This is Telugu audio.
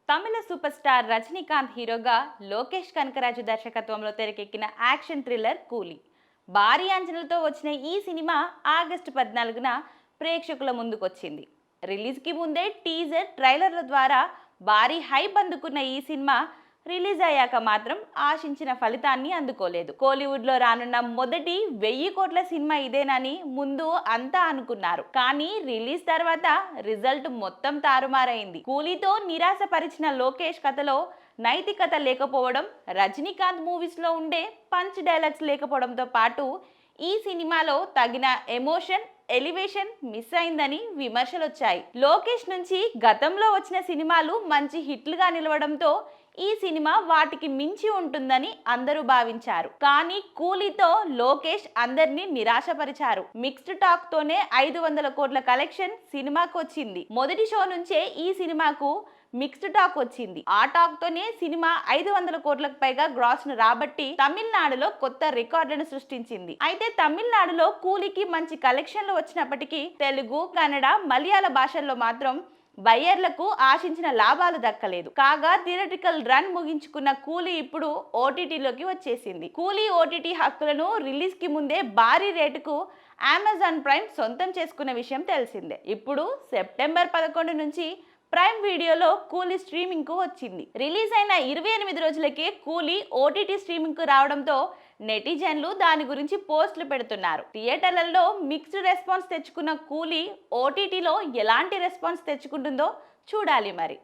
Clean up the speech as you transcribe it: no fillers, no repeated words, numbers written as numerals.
తమిళ సూపర్ స్టార్ రజనీకాంత్ హీరోగా లోకేష్ కనకరాజు దర్శకత్వంలో తెరకెక్కిన యాక్షన్ థ్రిల్లర్ కూలీ. భారీ అంచనాలతో వచ్చిన ఈ సినిమా ఆగస్టు 14న ప్రేక్షకుల ముందుకొచ్చింది. రిలీజ్కి ముందే టీజర్, ట్రైలర్ల ద్వారా భారీ హైప్ అందుకున్న ఈ సినిమా రిలీజ్ అయ్యాక మాత్రం ఆశించిన ఫలితాన్ని అందుకోలేదు. కోలీవుడ్లో రానున్న మొదటి 1000 కోట్ల సినిమా ఇదేనని ముందు అంతా అనుకున్నారు. కానీ రిలీజ్ తర్వాత రిజల్ట్ మొత్తం తారుమారైంది. కూలీతో నిరాశపరిచిన లోకేష్ కథలో నైతికత లేకపోవడం, రజనీకాంత్ మూవీస్లో ఉండే పంచ్ డైలాగ్స్ లేకపోవడంతో పాటు ఈ సినిమాలో తగిన ఎమోషన్, ఎలివేషన్ మిస్ అయిందని విమర్శలు వచ్చాయి. లోకేష్ నుంచి గతంలో వచ్చిన సినిమాలు మంచి హిట్లుగా నిలవడంతో ఈ సినిమా వాటికి మించి ఉంటుందని అందరూ భావించారు. కానీ కూలీతో లోకేష్ అందరినీ నిరాశపరిచారు. మిక్స్డ్ టాక్ తోనే 500 కోట్ల కలెక్షన్ సినిమాకు వచ్చింది. మొదటి షో నుంచే ఈ సినిమాకు మిక్స్డ్ టాక్ వచ్చింది. ఆ టాక్ తోనే సినిమా 500 కోట్లకు పైగా గ్రాస్ ను రాబట్టి తమిళనాడులో కొత్త రికార్డులను సృష్టించింది. అయితే తమిళనాడులో కూలీకి మంచి కలెక్షన్లు వచ్చినప్పటికీ తెలుగు, కన్నడ, మలయాళ భాషల్లో మాత్రం బయ్యర్లకు ఆశించిన లాభాలు దక్కలేదు. కాగా థియేట్రికల్ రన్ ముగించుకున్న కూలీ ఇప్పుడు ఓటీటీలోకి వచ్చేసింది. కూలీ ఓటీటీ హక్కులను రిలీజ్ కి ముందే భారీ రేటుకు అమెజాన్ ప్రైమ్ సొంతం చేసుకున్న విషయం తెలిసిందే. ఇప్పుడు సెప్టెంబర్ 11 నుంచి ప్రైమ్ వీడియోలో కూలీ స్ట్రీమింగ్ కు వచ్చింది. రిలీజ్ అయిన 28 రోజులకే కూలీ ఓటీటీ స్ట్రీమింగ్ కు రావడంతో నెటిజన్లు దాని గురించి పోస్టులు పెడుతున్నారు. థియేటర్లలో మిక్స్డ్ రెస్పాన్స్ తెచ్చుకున్న కూలీ ఓటీటీలో ఎలాంటి రెస్పాన్స్ తెచ్చుకుంటుందో చూడాలి మరి.